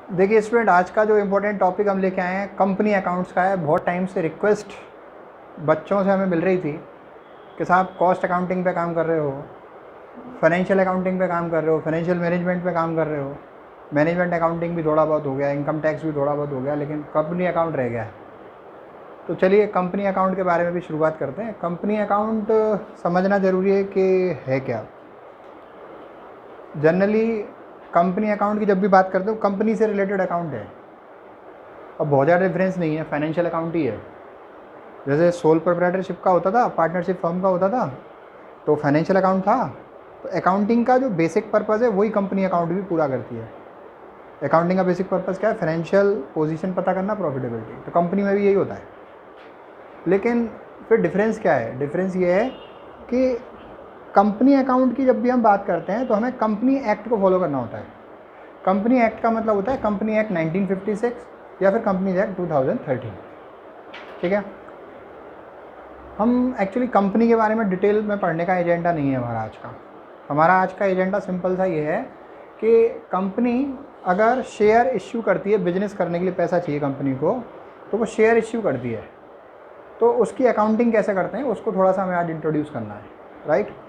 देखिए स्टूडेंट, आज का जो इम्पोर्टेंट टॉपिक हम लेके आए हैं कंपनी अकाउंट्स का है। बहुत टाइम से रिक्वेस्ट बच्चों से हमें मिल रही थी कि साहब कॉस्ट अकाउंटिंग पे काम कर रहे हो, फाइनेंशियल अकाउंटिंग पे काम कर रहे हो, फाइनेंशियल मैनेजमेंट पे काम कर रहे हो, मैनेजमेंट अकाउंटिंग भी थोड़ा बहुत हो गया, इनकम टैक्स भी थोड़ा बहुत हो गया, लेकिन कंपनी अकाउंट रह गया है। तो चलिए कंपनी अकाउंट के बारे में भी शुरुआत करते हैं। कंपनी अकाउंट समझना ज़रूरी है कि है क्या। जनरली कंपनी अकाउंट की जब भी बात करते हो कंपनी से रिलेटेड अकाउंट है। अब बहुत ज़्यादा डिफरेंस नहीं है, फाइनेंशियल अकाउंट ही है। जैसे सोल प्रोप्राइटरशिप का होता था, पार्टनरशिप फर्म का होता था, तो फाइनेंशियल अकाउंट था। तो अकाउंटिंग का जो बेसिक पर्पज़ है वही कंपनी अकाउंट भी पूरा करती है। अकाउंटिंग का बेसिक पर्पज़ क्या है? फाइनेंशियल पोजीशन पता करना, प्रॉफिटेबिलिटी। तो कंपनी में भी यही होता है। लेकिन फिर डिफरेंस क्या है? डिफरेंस ये है कि कंपनी अकाउंट की जब भी हम बात करते हैं तो हमें कंपनी एक्ट को फॉलो करना होता है। कंपनी एक्ट का मतलब होता है कंपनी एक्ट 1956 या फिर कंपनी एक्ट 2013। ठीक है। हम एक्चुअली कंपनी के बारे में डिटेल में पढ़ने का एजेंडा नहीं है हमारा आज का। हमारा आज का एजेंडा सिंपल सा ये है कि कंपनी अगर शेयर इश्यू करती है, बिजनेस करने के लिए पैसा चाहिए कंपनी को, तो वो शेयर इश्यू करती है, तो उसकी अकाउंटिंग कैसे करते हैं उसको थोड़ा सा हमें आज इंट्रोड्यूस करना है। राइट।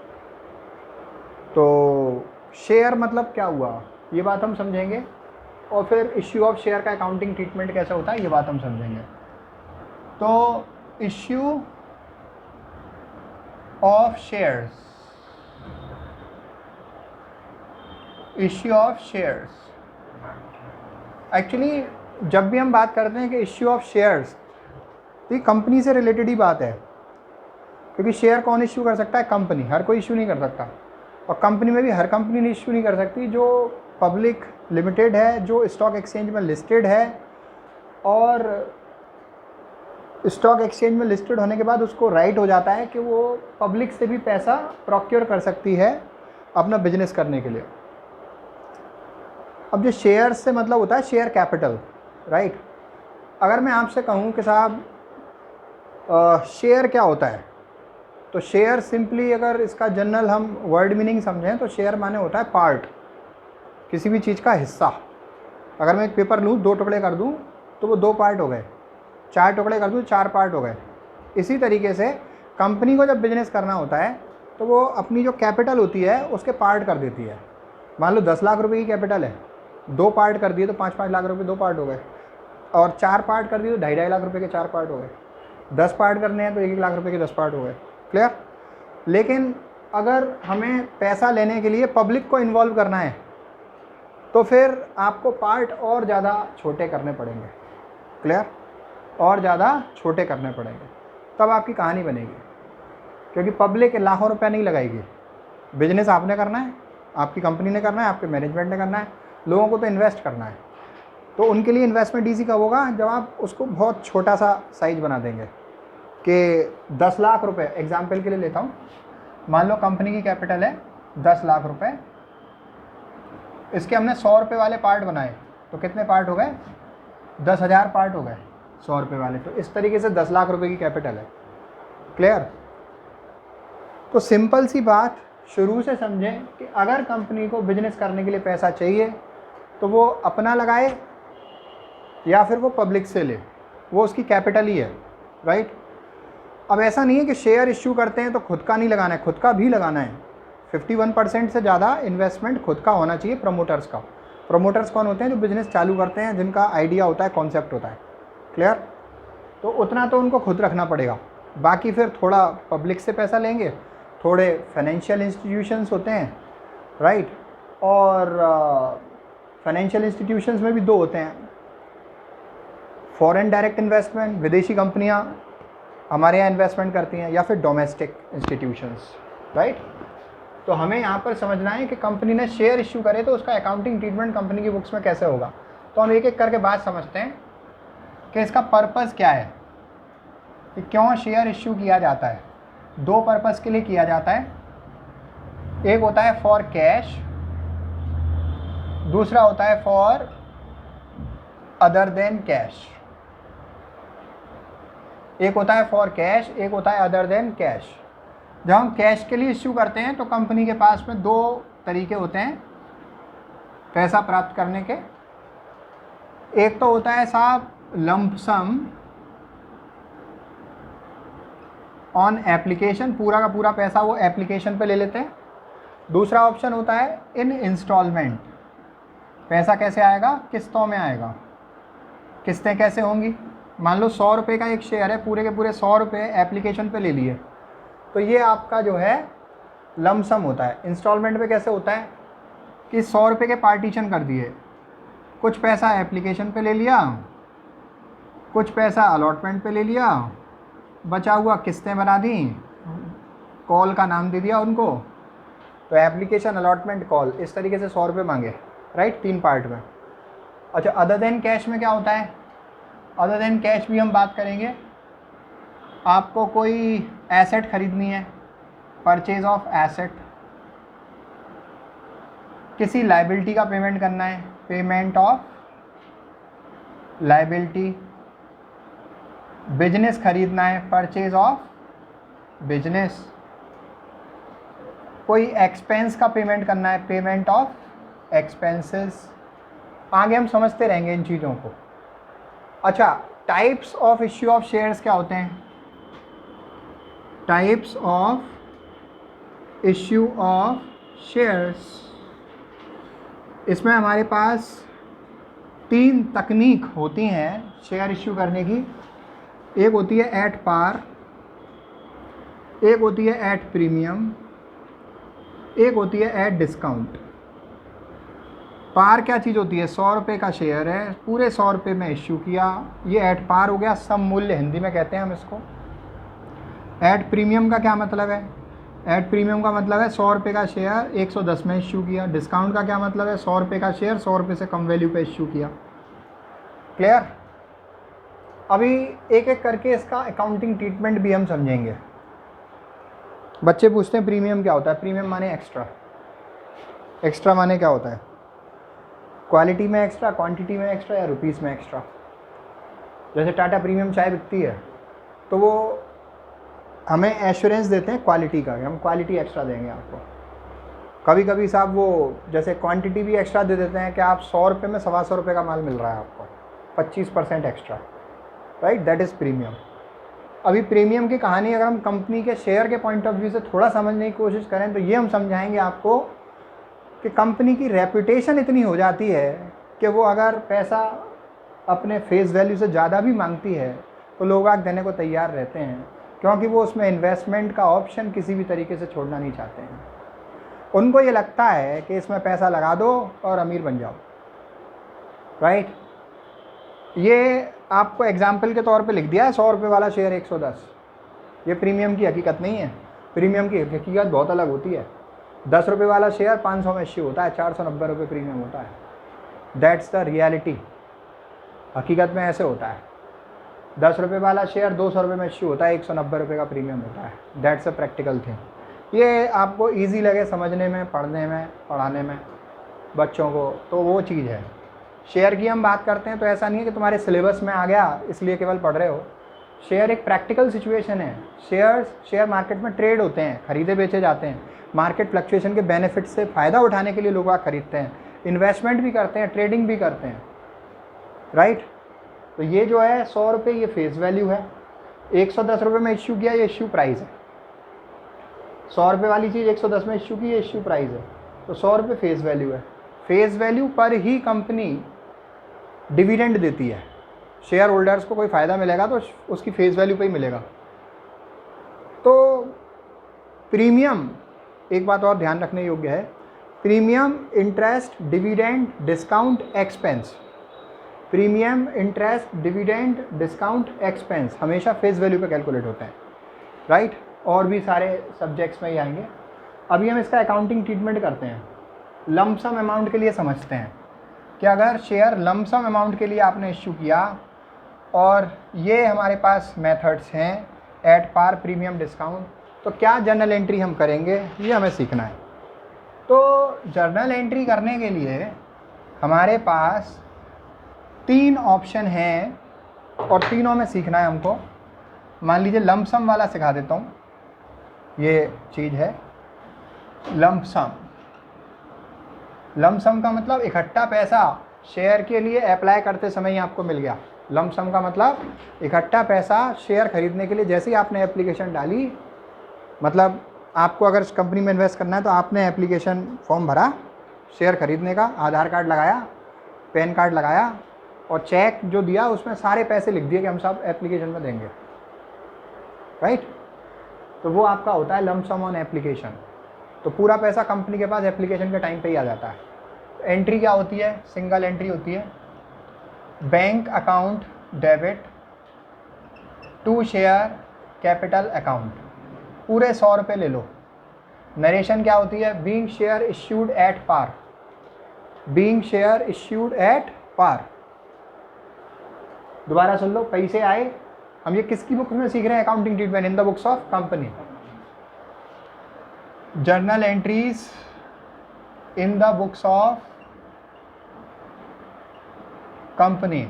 तो शेयर मतलब क्या हुआ ये बात हम समझेंगे, और फिर इश्यू ऑफ शेयर का अकाउंटिंग ट्रीटमेंट कैसा होता है ये बात हम समझेंगे। तो issue of shares, issue of shares, actually जब भी हम बात करते हैं कि इश्यू ऑफ शेयर्स, तो ये कंपनी से रिलेटेड ही बात है। क्योंकि शेयर कौन इश्यू कर सकता है? कंपनी। हर कोई इश्यू नहीं कर सकता, और कंपनी में भी हर कंपनी ने इश्यू नहीं कर सकती जो पब्लिक लिमिटेड है, जो स्टॉक एक्सचेंज में लिस्टेड है, और स्टॉक एक्सचेंज में लिस्टेड होने के बाद उसको राइट हो जाता है कि वो पब्लिक से भी पैसा प्रोक्योर कर सकती है अपना बिजनेस करने के लिए। अब जो शेयर से मतलब होता है शेयर कैपिटल। राइट। अगर मैं आपसे कहूँ कि साहब शेयर क्या होता है, तो शेयर सिंपली अगर इसका जनरल हम वर्ड मीनिंग समझें तो शेयर माने होता है पार्ट, किसी भी चीज़ का हिस्सा। अगर मैं एक पेपर लूँ, दो टुकड़े कर दूँ तो वो दो पार्ट हो गए, चार टुकड़े कर दूँ चार पार्ट हो गए। इसी तरीके से कंपनी को जब बिजनेस करना होता है तो वो अपनी जो कैपिटल होती है उसके पार्ट कर देती है। मान लो 10 लाख रुपए की कैपिटल है, दो पार्ट कर दिए तो 5-5 लाख रुपए दो पार्ट हो गए, और चार पार्ट कर दिए तो 2.5 लाख रुपए के चार पार्ट हो गए, 10 पार्ट करने हैं तो 1-1 लाख रुपए के 10 पार्ट हो गए। क्लियर? लेकिन अगर हमें पैसा लेने के लिए पब्लिक को इन्वॉल्व करना है तो फिर आपको पार्ट और ज़्यादा छोटे करने पड़ेंगे। क्लियर? और ज़्यादा छोटे करने पड़ेंगे, तब आपकी कहानी बनेगी। क्योंकि पब्लिक लाखों रुपया नहीं लगाएगी। बिजनेस आपने करना है, आपकी कंपनी ने करना है, आपके मैनेजमेंट ने करना है, लोगों को तो इन्वेस्ट करना है। तो उनके लिए इन्वेस्टमेंट इजी कब होगा? जब आप उसको बहुत छोटा सा साइज बना देंगे कि 10 लाख रुपए, एग्जाम्पल के लिए लेता हूँ, मान लो कंपनी की कैपिटल है 10 लाख रुपए, इसके हमने 100 रुपये वाले पार्ट बनाए तो कितने पार्ट हो गए? 10,000 पार्ट हो गए 100 रुपये वाले। तो इस तरीके से 10 लाख रुपए की कैपिटल है। क्लियर? तो सिंपल सी बात शुरू से समझें कि अगर कंपनी को बिजनेस करने के लिए पैसा चाहिए तो वो अपना लगाए या फिर वो पब्लिक से ले, वो उसकी कैपिटल ही है। राइट। अब ऐसा नहीं है कि शेयर इश्यू करते हैं तो खुद का नहीं लगाना है, खुद का भी लगाना है। 51% से ज़्यादा इन्वेस्टमेंट खुद का होना चाहिए प्रमोटर्स का। प्रमोटर्स कौन होते हैं? जो बिज़नेस चालू करते हैं, जिनका आइडिया होता है, कॉन्सेप्ट होता है। क्लियर? तो उतना तो उनको खुद रखना पड़ेगा, बाकी फिर थोड़ा पब्लिक से पैसा लेंगे, थोड़े फाइनेंशियल इंस्टीट्यूशंस होते हैं। राइट। और फाइनेंशियल इंस्टीट्यूशंस में भी दो होते हैं, फॉरेन डायरेक्ट इन्वेस्टमेंट, विदेशी कंपनियां हमारे यहाँ इन्वेस्टमेंट करती हैं, या फिर डोमेस्टिक इंस्टीट्यूशंस। राइट। तो हमें यहाँ पर समझना है कि कंपनी ने शेयर इश्यू करे तो उसका अकाउंटिंग ट्रीटमेंट कंपनी की बुक्स में कैसे होगा। तो हम एक एक करके बात समझते हैं कि इसका पर्पज़ क्या है, कि क्यों शेयर इश्यू किया जाता है। दो पर्पज़ के लिए किया जाता है, एक होता है फॉर कैश, दूसरा होता है फॉर अदर देन कैश। एक होता है फॉर कैश, एक होता है अदर देन कैश। जब हम कैश के लिए इश्यू करते हैं तो कंपनी के पास में दो तरीके होते हैं पैसा प्राप्त करने के। एक तो होता है साहब लंप सम ऑन एप्लीकेशन, पूरा का पूरा पैसा वो एप्लीकेशन पे ले लेते हैं। दूसरा ऑप्शन होता है इन इंस्टॉलमेंट, पैसा कैसे आएगा, किस्तों में आएगा। किस्तें कैसे होंगी, मान लो 100 रुपये का एक शेयर है, पूरे के पूरे 100 रुपये एप्लीकेशन पे ले लिए, तो ये आपका जो है लमसम होता है। इंस्टॉलमेंट पे कैसे होता है कि 100 रुपये के पार्टीशन कर दिए, कुछ पैसा एप्लीकेशन पे ले लिया, कुछ पैसा अलॉटमेंट पे ले लिया, बचा हुआ किस्तें बना दी, कॉल का नाम दे दिया उनको, तो एप्लीकेशन अलॉटमेंट कॉल, इस तरीके से 100 रुपये मांगे, राइट, 3 पार्ट में। अच्छा, अदर देन कैश में क्या होता है, अदर देन कैश भी हम बात करेंगे। आपको कोई एसेट खरीदनी है, परचेज ऑफ एसेट, किसी लाइबिलिटी का पेमेंट करना है, पेमेंट ऑफ लाइबिलिटी, बिजनेस खरीदना है, परचेज ऑफ बिजनेस, कोई एक्सपेंस का पेमेंट करना है, पेमेंट ऑफ एक्सपेंसेस। आगे हम समझते रहेंगे इन चीज़ों को। अच्छा, types of issue of shares क्या होते हैं, types of issue of shares, इसमें हमारे पास 3 तकनीक होती हैं शेयर इश्यू करने की। एक होती है एट पार, एक होती है एट प्रीमियम, एक होती है एट डिस्काउंट। पार क्या चीज़ होती है, 100 रुपये का शेयर है, पूरे 100 रुपये में इश्यू किया, ये एट पार हो गया, सम मूल्य हिंदी में कहते हैं हम इसको। एट प्रीमियम का क्या मतलब है, एट प्रीमियम का मतलब है 100 रुपये का शेयर 110 में इश्यू किया। डिस्काउंट का क्या मतलब है, 100 रुपये का शेयर 100 रुपये से कम वैल्यू पे इश्यू किया। क्लियर। अभी एक एक करके इसका अकाउंटिंग ट्रीटमेंट भी हम समझेंगे। बच्चे पूछते हैं प्रीमियम क्या होता है, प्रीमियम माने एक्स्ट्रा। एक्स्ट्रा माने क्या होता है, क्वालिटी में एक्स्ट्रा, क्वांटिटी में एक्स्ट्रा, या रुपीस में एक्स्ट्रा। जैसे टाटा प्रीमियम चाय बिकती है तो वो हमें एश्योरेंस देते हैं क्वालिटी का, हम क्वालिटी एक्स्ट्रा देंगे आपको। कभी कभी साहब वो जैसे क्वांटिटी भी एक्स्ट्रा दे देते हैं कि आप 100 रुपये में 125 रुपये का माल मिल रहा है आपको, 25% extra, right, that is premium. अभी प्रीमियम की कहानी अगर हम कंपनी के शेयर के पॉइंट ऑफ व्यू से थोड़ा समझने की कोशिश करें तो ये हम समझाएंगे आपको कि कंपनी की रेपुटेशन इतनी हो जाती है कि वो अगर पैसा अपने फेस वैल्यू से ज़्यादा भी मांगती है तो लोग आग देने को तैयार रहते हैं, क्योंकि वो उसमें इन्वेस्टमेंट का ऑप्शन किसी भी तरीके से छोड़ना नहीं चाहते हैं। उनको ये लगता है कि इसमें पैसा लगा दो और अमीर बन जाओ, राइट। ये आपको एग्जाम्पल के तौर पे लिख दिया है 100 रुपये वाला शेयर 110, ये प्रीमियम की हकीकत नहीं है। प्रीमियम की हकीकत बहुत अलग होती है। 10 रुपये वाला शेयर 500 में इश्यू होता है, 490 रुपये प्रीमियम होता है। दैट्स द रियलिटी, हकीकत में ऐसे होता है। 10 रुपये वाला शेयर 200 रुपये में इश्यू होता है, 190 रुपये का प्रीमियम होता है। That's a practical thing. ये आपको ईजी लगे समझने में, पढ़ने में, पढ़ाने में बच्चों को, तो वो चीज़ है। शेयर की हम बात करते हैं तो ऐसा नहीं है कि तुम्हारे सिलेबस में आ गया इसलिए केवल पढ़ रहे हो। शेयर एक प्रैक्टिकल सिचुएशन है। शेयर मार्केट में ट्रेड होते हैं, खरीदे बेचे जाते हैं। मार्केट फ्लक्चुएशन के बेनिफिट से फ़ायदा उठाने के लिए लोग खरीदते हैं, इन्वेस्टमेंट भी करते हैं, ट्रेडिंग भी करते हैं, राइट। तो ये जो है 100 रुपये ये फेस वैल्यू है, 110 रुपये में इश्यू किया, ये इश्यू प्राइस है। 100 रुपये वाली चीज़ 110 में इश्यू की, ये इश्यू प्राइस है। तो 100 रुपये फेस वैल्यू है। फेस वैल्यू पर ही कंपनी डिविडेंड देती है। शेयर होल्डर्स को कोई फ़ायदा मिलेगा तो उसकी फेस वैल्यू पे ही मिलेगा। तो प्रीमियम, एक बात और ध्यान रखने योग्य है, premium, interest, dividend, discount, expense. Premium, interest, dividend, discount, expense हमेशा फेस वैल्यू पे कैलकुलेट होते हैं, राइट। और भी सारे सब्जेक्ट्स में ही आएंगे। अभी हम इसका अकाउंटिंग ट्रीटमेंट करते हैं। लमसम अमाउंट के लिए समझते हैं कि अगर शेयर लमसम अमाउंट के लिए आपने इश्यू किया और ये हमारे पास मेथड्स हैं एट पार, प्रीमियम, डिस्काउंट, तो क्या जर्नल एंट्री हम करेंगे, ये हमें सीखना है। तो जर्नल एंट्री करने के लिए हमारे पास 3 ऑप्शन हैं और तीनों में सीखना है हमको। मान लीजिए लमसम वाला सिखा देता हूँ। ये चीज़ है लमसम। लमसम का मतलब इकट्ठा पैसा शेयर के लिए अप्लाई करते समय ही आपको मिल गया। लम सम का मतलब इकट्ठा पैसा शेयर खरीदने के लिए जैसे ही आपने एप्लीकेशन डाली, मतलब आपको अगर इस कंपनी में इन्वेस्ट करना है तो आपने एप्लीकेशन फॉर्म भरा शेयर खरीदने का, आधार कार्ड लगाया, पैन कार्ड लगाया और चेक जो दिया उसमें सारे पैसे लिख दिए कि हम सब एप्लीकेशन में देंगे, राइट। तो वो आपका होता है लम सम ऑन एप्लीकेशन। तो पूरा पैसा कंपनी के पास एप्लीकेशन के टाइम पे ही आ जाता है। एंट्री क्या होती है? सिंगल एंट्री होती है, bank account debit to share capital account, पूरे 100 रुपये ले लो। नरेशन क्या होती है? Being share issued at par, being share issued at par. दोबारा सुन लो, पैसे आए, हम ये किसकी बुक में सीख रहे हैं? Accounting treatment in the books of company. Journal entries in the books of company.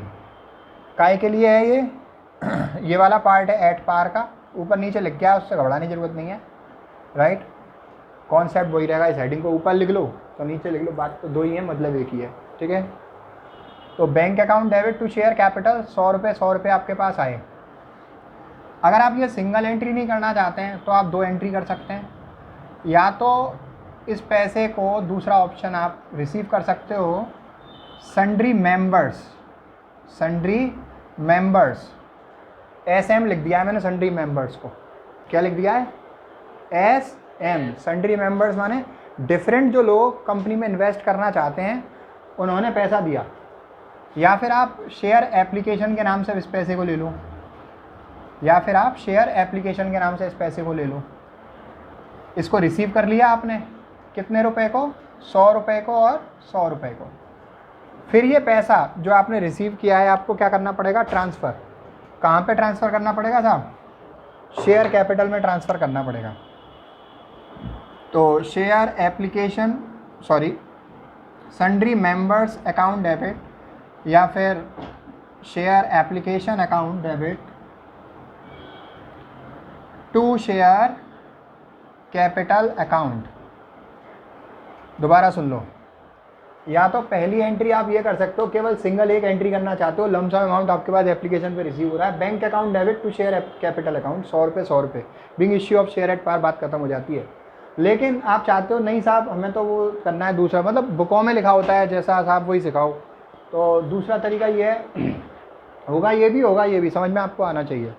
काय के लिए है ये वाला पार्ट है एट पार का, ऊपर नीचे लिख गया, उससे घबराने की जरूरत नहीं है, राइट। कॉन्सेप्ट वही रहेगा, इस हेडिंग को ऊपर लिख लो तो नीचे लिख लो, बात तो दो ही है, मतलब एक ही है, ठीक है। तो bank account debit to share capital, 100 रुपये आपके पास आए। अगर आप ये सिंगल एंट्री नहीं करना चाहते हैं तो आप 2 एंट्री कर सकते हैं। या तो इस पैसे को, दूसरा ऑप्शन आप रिसीव कर सकते हो sundry members, sundry members, SM लिख दिया है मैंने सन्ड्री मेंबर्स को। क्या लिख दिया है? SM, सन्ड्री मेंबर्स माने डिफरेंट जो लोग कंपनी में इन्वेस्ट करना चाहते हैं उन्होंने पैसा दिया। या फिर आप शेयर एप्लीकेशन के नाम से इस पैसे को ले लो, या फिर आप शेयर एप्लीकेशन के नाम से इस पैसे को ले लो। इसको रिसीव कर लिया आपने, कितने रुपए को? 100 रुपये को और 100 रुपये को। फिर ये पैसा जो आपने रिसीव किया है आपको क्या करना पड़ेगा? ट्रांसफ़र। कहाँ पे ट्रांसफ़र करना पड़ेगा साहब? शेयर कैपिटल में ट्रांसफ़र करना पड़ेगा। तो share application, sorry, sundry members account debit या फिर share application account debit to share capital account. दोबारा सुन लो, या तो पहली एंट्री आप ये कर सकते हो, केवल सिंगल एक एंट्री करना चाहते हो, लमसम अमाउंट आपके पास एप्लीकेशन पे रिसीव हो रहा है, bank account debit to share capital account, 100 रुपये, being issue of share at par, बात खत्म हो जाती है। लेकिन आप चाहते हो नहीं साहब हमें तो वो करना है दूसरा, मतलब बुकों में लिखा होता है जैसा साहब वही सिखाओ, तो दूसरा तरीका ये है, होगा ये भी, होगा ये भी, समझ में आपको आना चाहिए,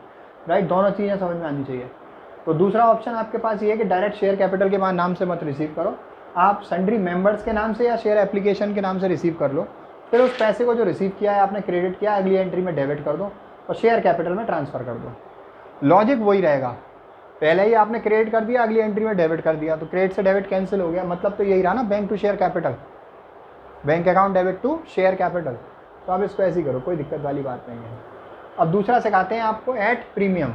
राइट। दोनों चीज़ें समझ में आनी चाहिए। तो दूसरा ऑप्शन आपके पास ये है कि डायरेक्ट शेयर कैपिटल के बाद नाम से मत रिसीव करो, आप सन्ड्री मेंबर्स के नाम से या शेयर एप्लीकेशन के नाम से रिसीव कर लो। फिर उस पैसे को जो रिसीव किया है आपने, क्रेडिट किया, अगली एंट्री में डेबिट कर दो और शेयर कैपिटल में ट्रांसफ़र कर दो। लॉजिक वही रहेगा, पहले ही आपने क्रेडिट कर दिया, अगली एंट्री में डेबिट कर दिया, तो क्रेडिट से डेबिट कैंसिल हो गया, मतलब तो यही रहा ना, bank to share capital, bank account debit to share capital. तो आप इसको ऐसे ही करो, कोई दिक्कत वाली बात नहीं है। अब दूसरा सिखाते हैं आपको एट प्रीमियम।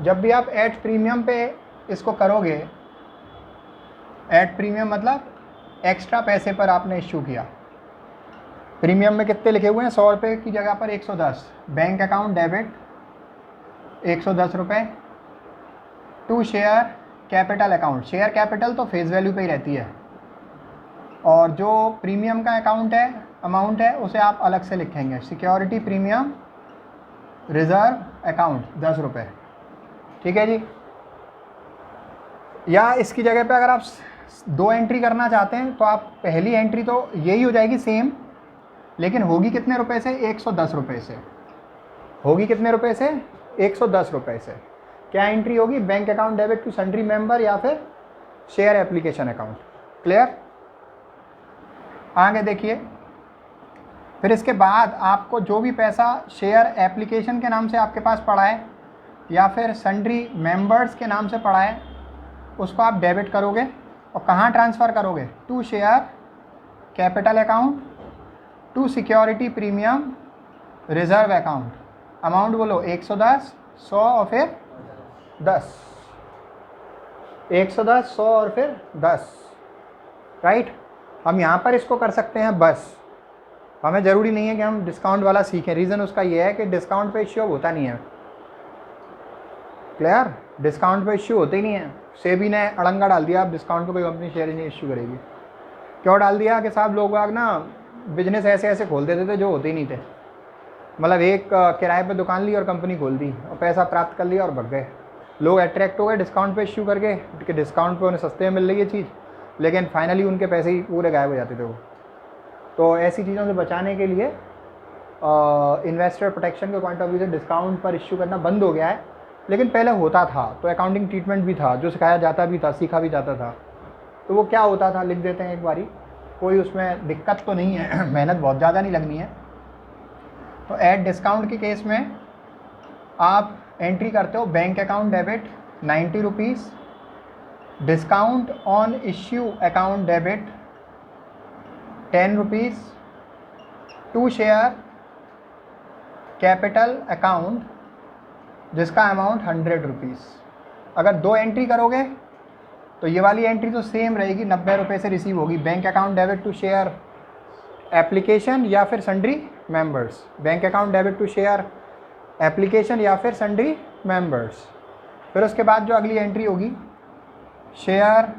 जब भी आप एट प्रीमियम पे इसको करोगे, एट प्रीमियम मतलब एक्स्ट्रा पैसे पर आपने इश्यू किया। प्रीमियम में कितने लिखे हुए हैं? 100 रुपये की जगह पर 110, बैंक अकाउंट डेबिट 110 रुपये to share capital account. Share capital तो फेस वैल्यू पे ही रहती है, और जो प्रीमियम का अकाउंट है, अमाउंट है, उसे आप अलग से लिखेंगे, सिक्योरिटी प्रीमियम रिजर्व अकाउंट 10 रुपये, ठीक है जी। या इसकी जगह पे अगर आप 2 एंट्री करना चाहते हैं तो आप पहली एंट्री तो यही हो जाएगी सेम, लेकिन होगी कितने रुपए से? 110 रुपये से। होगी कितने रुपए से? 110 रुपये से। क्या एंट्री होगी? Bank account debit to sundry member या फिर शेयर एप्लीकेशन अकाउंट। क्लियर? आगे देखिए, फिर इसके बाद आपको जो भी पैसा शेयर एप्लीकेशन के नाम से आपके पास पड़ा है या फिर सन्ड्री मेंबर्स के नाम से पड़ा है, उसको आप डेबिट करोगे और कहाँ ट्रांसफ़र करोगे? To share capital account to security premium reserve account. Amount बोलो 110, 100 और फिर 10, 110, 100 और फिर 10, राइट। हम यहाँ पर इसको कर सकते हैं, बस हमें ज़रूरी नहीं है कि हम डिस्काउंट वाला सीखें। रीज़न उसका ये है कि डिस्काउंट पे इश्यू होता नहीं है। क्लियर? डिस्काउंट पे इश्यू होते ही नहीं है। सेबी ने अड़ंगा डाल दिया, अब डिस्काउंट पे कोई कंपनी शेयर नहीं इश्यू करेगी। क्यों डाल दिया? कि साहब लोग बाग ना बिजनेस ऐसे ऐसे खोल देते थे जो होते ही नहीं थे। मतलब एक किराए पे दुकान ली और कंपनी खोल दी और पैसा प्राप्त कर लिया और भग गए। लोग अट्रैक्ट हो गए डिस्काउंट पे इश्यू करके कि डिस्काउंट पे उन्हें सस्ते में मिल रही है चीज़, लेकिन फाइनली उनके पैसे ही पूरे गायब हो जाते थे वो। तो ऐसी चीज़ों से बचाने के लिए इन्वेस्टर प्रोटेक्शन के पॉइंट ऑफ व्यू से डिस्काउंट पर इश्यू करना बंद हो गया है, लेकिन पहले होता था। तो अकाउंटिंग ट्रीटमेंट भी था जो सिखाया जाता भी था, सीखा भी जाता था। तो वो क्या होता था लिख देते हैं एक बारी, कोई उसमें दिक्कत तो नहीं है मेहनत बहुत ज़्यादा नहीं लगनी है। तो एट डिस्काउंट के केस में आप एंट्री करते हो bank account debit 90 rupees, discount on issue account debit 10 rupees, to share capital account जिसका अमाउंट 100 रुपीज़। अगर 2 एंट्री करोगे तो ये वाली एंट्री तो सेम रहेगी, 90 रुपये से रिसीव होगी। Bank account debit to share application या फिर sundry members, bank account debit to share application या फिर सन्ड्री मेंबर्स। फिर उसके बाद जो अगली एंट्री होगी शेयर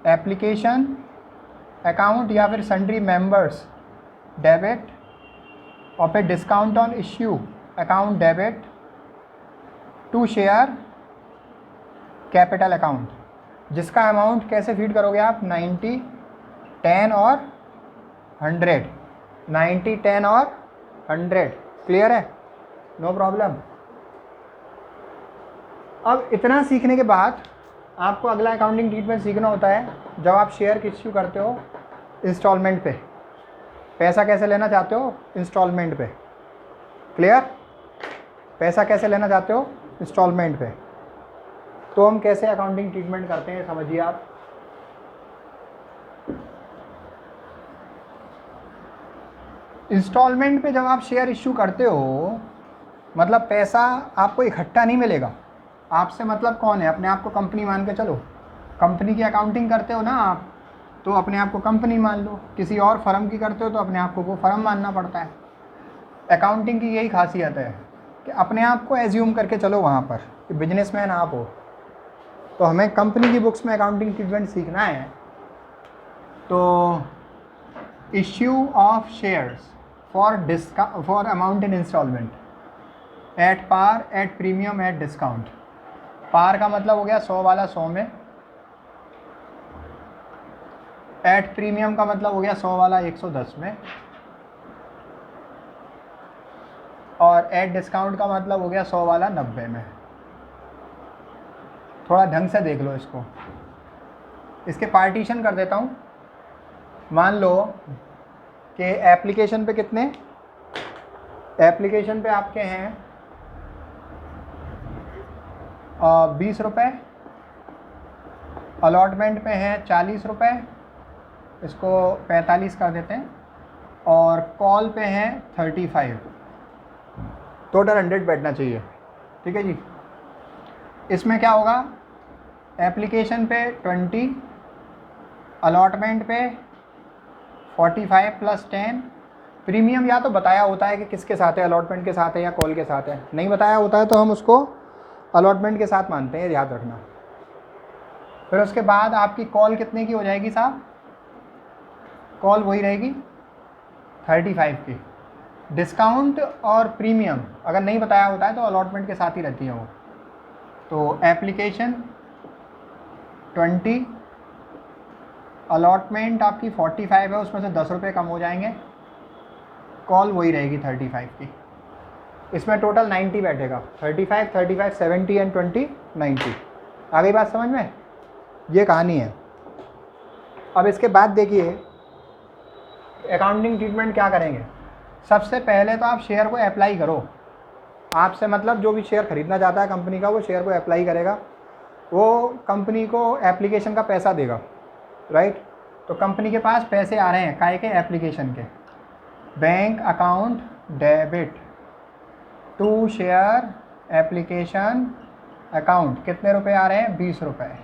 एप्लीकेशन अकाउंट या फिर सन्ड्री मेंबर्स डेबिट, और फिर discount on issue account debit to share capital account जिसका अमाउंट कैसे फीड करोगे आप 90, 10 और 100, 90, 10 और 100। क्लियर है? No problem. अब इतना सीखने के बाद आपको अगला अकाउंटिंग ट्रीटमेंट सीखना होता है जब आप शेयर इश्यू करते हो इंस्टॉलमेंट पे। पैसा कैसे लेना चाहते हो? इंस्टॉलमेंट पे। क्लियर? पैसा कैसे लेना चाहते हो? इंस्टॉलमेंट पे। तो हम कैसे अकाउंटिंग ट्रीटमेंट करते हैं समझिए आप। इंस्टॉलमेंट पे जब आप शेयर इश्यू करते हो मतलब पैसा आपको इकट्ठा नहीं मिलेगा। आपसे मतलब कौन है? अपने आप को कंपनी मान के चलो। कंपनी की अकाउंटिंग करते हो ना आप, तो अपने आप को कंपनी मान लो। किसी और फर्म की करते हो तो अपने आप को वो फर्म मानना पड़ता है। अकाउंटिंग की यही खासियत है कि अपने आप को एज्यूम करके चलो वहाँ पर कि बिजनेसमैन आप हो। तो हमें कंपनी की बुक्स में अकाउंटिंग ट्रीटमेंट सीखना है। तो issue of shares for amount in instalment at par, at premium, at discount. Par का मतलब हो गया 100 वाला 100 में, एट प्रीमियम का मतलब हो गया 100 वाला 110 में, और एट डिस्काउंट का मतलब हो गया 100 वाला 90 में। थोड़ा ढंग से देख लो इसको। इसके पार्टीशन कर देता हूँ। मान लो कि एप्लीकेशन पे कितने, एप्लीकेशन पे आपके हैं 20 रुपये, अलॉटमेंट पे हैं 40 रुपये, इसको 45 कर देते हैं, और कॉल पे हैं 35। टोटल 100 बैठना चाहिए। ठीक है जी। इसमें क्या होगा? एप्लीकेशन पे 20, अलॉटमेंट पे 45 प्लस 10। प्रीमियम या तो बताया होता है कि किसके साथ है, अलॉटमेंट के साथ है या कॉल के साथ है। नहीं बताया होता है तो हम उसको अलॉटमेंट के साथ मानते हैं, याद रखना। फिर उसके बाद आपकी कॉल कितने की हो जाएगी साहब? कॉल वही रहेगी 35 की। डिस्काउंट और प्रीमियम अगर नहीं बताया होता है तो अलॉटमेंट के साथ ही रहती है वो। तो एप्लीकेशन 20, अलॉटमेंट आपकी 45 है, उसमें से 10 रुपये कम हो जाएंगे, कॉल वही रहेगी 35 की। इसमें टोटल 90 बैठेगा। 35, 35, 70 एंड 20, 90। आ गई बात समझ में? ये कहानी है। अब इसके बाद देखिए अकाउंटिंग ट्रीटमेंट क्या करेंगे। सबसे पहले तो आप शेयर को अप्लाई करो। आपसे मतलब जो भी शेयर खरीदना चाहता है कंपनी का, वो शेयर को अप्लाई करेगा। वो कंपनी को एप्लीकेशन का पैसा देगा, राइट। तो कंपनी के पास पैसे आ रहे हैं काहे के? एप्लीकेशन के। Bank account debit to share application account कितने रुपए आ रहे हैं? 20 रुपये।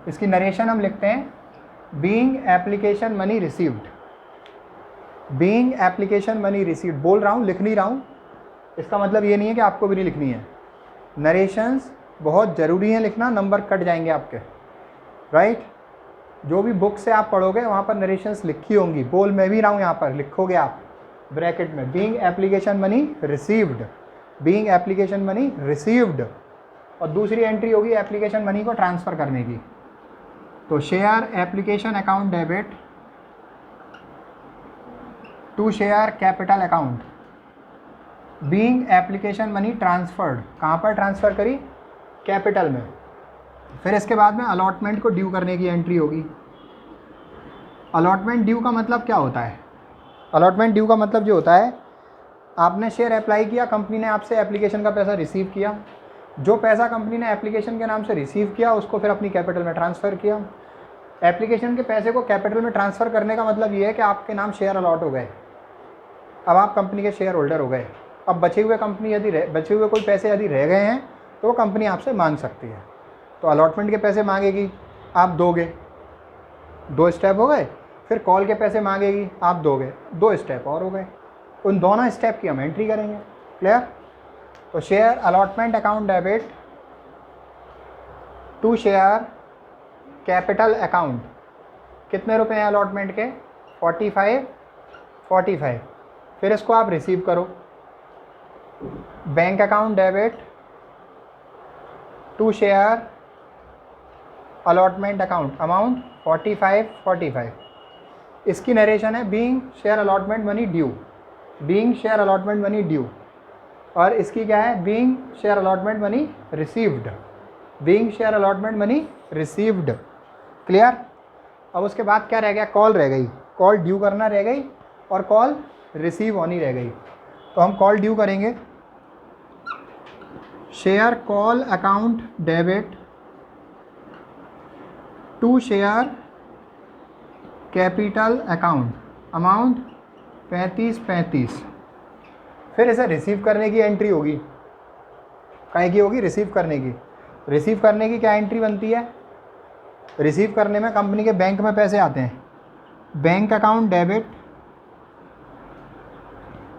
इसकी नरेशन हम लिखते हैं being application money received. Being application money received बोल रहा हूँ, लिख नहीं रहा हूँ। इसका मतलब ये नहीं है कि आपको भी नहीं लिखनी है। नरेशंस बहुत ज़रूरी है लिखना, नंबर कट जाएंगे आपके, राइट। जो भी बुक से आप पढ़ोगे वहाँ पर नरेशंस लिखी होंगी, बोल मैं भी रहा हूँ यहाँ पर, लिखोगे आप ब्रैकेट में being application money received, being application money received, और दूसरी एंट्री होगी एप्लीकेशन मनी को ट्रांसफ़र करने की। तो share application account debit to share capital account, being application money transferred, कहाँ पर ट्रांसफ़र करी? कैपिटल में। फिर इसके बाद में अलॉटमेंट को ड्यू करने की एंट्री होगी। अलॉटमेंट ड्यू का मतलब क्या होता है? अलॉटमेंट ड्यू का मतलब जो होता है, आपने शेयर अप्लाई किया, कंपनी ने आपसे एप्लीकेशन का पैसा रिसीव किया, जो पैसा कंपनी ने एप्लीकेशन के नाम से रिसीव किया उसको फिर अपनी कैपिटल में ट्रांसफ़र किया। एप्लीकेशन के पैसे को कैपिटल में ट्रांसफ़र करने का मतलब ये है कि आपके नाम शेयर अलॉट हो गए, अब आप कंपनी के शेयर होल्डर हो गए। अब बचे हुए बचे हुए कोई पैसे यदि रह गए हैं तो वो कंपनी आपसे मांग सकती है। तो अलॉटमेंट के पैसे मांगेगी, आप दोगे, 2 स्टेप हो गए। फिर कॉल के पैसे मांगेगी, आप दोगे, 2 स्टेप और हो गए। उन दोनों स्टेप की हम एंट्री करेंगे। क्लियर? तो share allotment account debit to share capital account, कितने रुपए हैं अलॉटमेंट के? 45। फिर इसको आप रिसीव करो। Bank account debit to share allotment account, amount 45। इसकी नरेशन है being share allotment money due, being share allotment money due, और इसकी क्या है? Being share allotment money received, being share allotment money received. Clear? अब उसके बाद क्या रह गया? कॉल रह गई, कॉल ड्यू करना रह गई और कॉल रिसीव होनी रह गई। तो हम कॉल ड्यू करेंगे। Share call account debit to share capital account, amount 35। फिर इसे रिसीव करने की एंट्री होगी। काहे की होगी? रिसीव करने की। रिसीव करने की क्या एंट्री बनती है? रिसीव करने में कंपनी के बैंक में पैसे आते हैं, बैंक अकाउंट डेबिट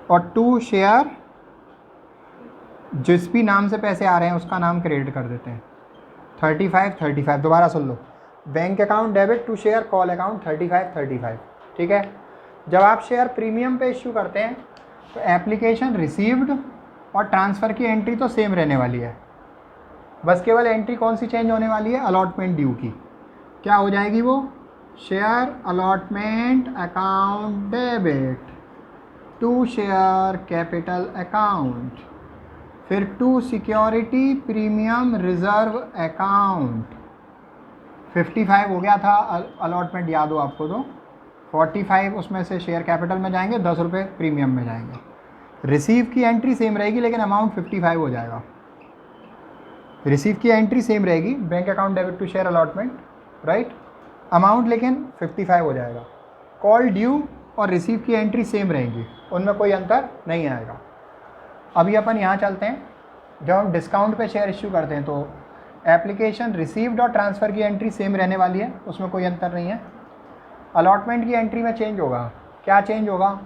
और टू शेयर, जिस भी नाम से पैसे आ रहे हैं उसका नाम क्रेडिट कर देते हैं। 35। दोबारा सुन लो, bank account debit to share call account 35। ठीक है? जब आप शेयर प्रीमियम पे इश्यू करते हैं तो एप्लीकेशन रिसीव्ड और ट्रांसफ़र की एंट्री तो सेम रहने वाली है, बस केवल एंट्री कौन सी चेंज होने वाली है? अलॉटमेंट ड्यू की। क्या हो जाएगी वो? Share allotment account debit to share capital account, फिर to security premium reserve account. 55 हो गया था अलॉटमेंट, याद हो आपको तो। 45 उसमें से शेयर कैपिटल में जाएंगे, 10 रुपये प्रीमियम में जाएंगे। रिसीव की एंट्री सेम रहेगी लेकिन अमाउंट 55 हो जाएगा। रिसीव की एंट्री सेम रहेगी, bank account debit to share allotment, right, amount लेकिन 55 हो जाएगा। कॉल ड्यू और रिसीव की एंट्री सेम रहेंगी, उनमें कोई अंतर नहीं आएगा। अभी अपन यहाँ चलते हैं। जब हम डिस्काउंट पे शेयर इश्यू करते हैं तो एप्लीकेशन रिसीव्ड और ट्रांसफ़र की एंट्री सेम रहने वाली है, उसमें कोई अंतर नहीं है। अलॉटमेंट की एंट्री में चेंज होगा। क्या चेंज होगा?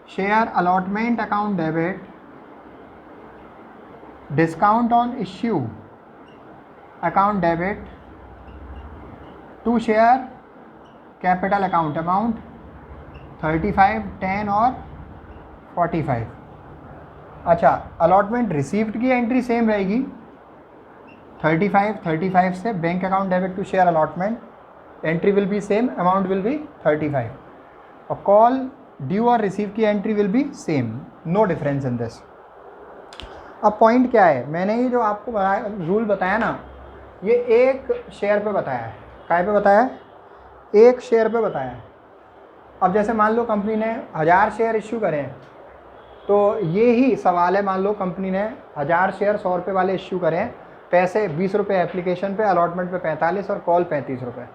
Share allotment account debit discount on issue account debit to share capital account, amount 35, 10 और 45। अच्छा, अलॉटमेंट रिसीव्ड की एंट्री सेम रहेगी 35 से, bank account debit to share allotment, entry will be same, amount will be 35, और call due और receive की entry will be same, no difference in this. अब point क्या है? मैंने ये जो आपको रूल बताया ना, ये एक शेयर पे बताया है। काय पे बताया है? एक शेयर पे बताया है। अब जैसे मान लो कंपनी ने 1000 शेयर इश्यू करें, तो ये ही सवाल है, मान लो कंपनी ने 1000 शेयर 100 रुपये वाले इश्यू करें, पैसे 20 रुपये एप्लीकेशन पे, अलॉटमेंट पे 45 और कॉल 35 रुपये।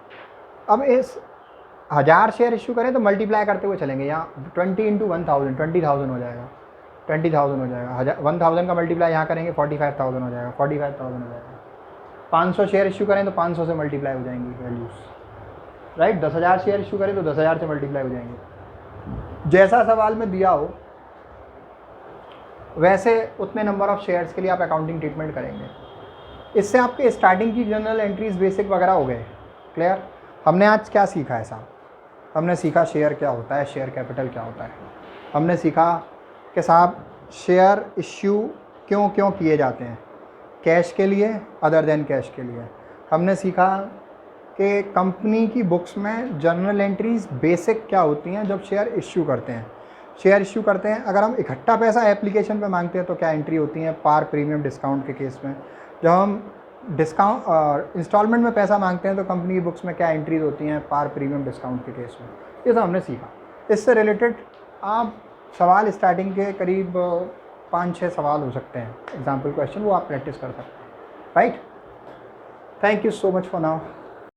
अब इस 1000 शेयर इश्यू करें तो मल्टीप्लाई करते हुए चलेंगे, यहाँ 20 × 1000 20,000 हो जाएगा, 20,000 हो जाएगा। 1000 का मल्टीप्लाई यहाँ करेंगे 45,000 हो जाएगा, 45,000 हो जाएगा। 500 शेयर इश्यू करें तो 500 से मल्टीप्लाई हो जाएंगी वैल्यूज़, राइट। 10,000 शेयर इश्यू करें तो 10,000 से मल्टीप्लाई हो जाएंगे। जैसा सवाल में दिया हो वैसे उतने नंबर ऑफ़ शेयर्स के लिए आप अकाउंटिंग ट्रीटमेंट करेंगे। इससे आपके स्टार्टिंग की जनरल एंट्रीज बेसिक वगैरह हो गए, क्लियर। हमने आज क्या सीखा है साहब? हमने सीखा शेयर क्या होता है, शेयर कैपिटल क्या होता है। हमने सीखा कि साहब शेयर इश्यू क्यों क्यों किए जाते हैं, कैश के लिए, अदर देन कैश के लिए। हमने सीखा कि कंपनी की बुक्स में जर्नल एंट्रीज बेसिक क्या होती हैं जब शेयर इश्यू करते हैं। शेयर इश्यू करते हैं, अगर हम इकट्ठा पैसा एप्लीकेशन पे मांगते हैं तो क्या एंट्री होती है, पार प्रीमियम डिस्काउंट के केस में। जब हम डिस्काउंट इंस्टॉलमेंट में पैसा मांगते हैं तो कंपनी की बुक्स में क्या एंट्रीज होती हैं, पार प्रीमियम डिस्काउंट के केस में। ये सब हमने सीखा। इससे रिलेटेड आप सवाल स्टार्टिंग के करीब 5-6 सवाल हो सकते हैं, एग्जाम्पल क्वेश्चन, वो आप प्रैक्टिस कर सकते हैं, right. Thank you so much for now.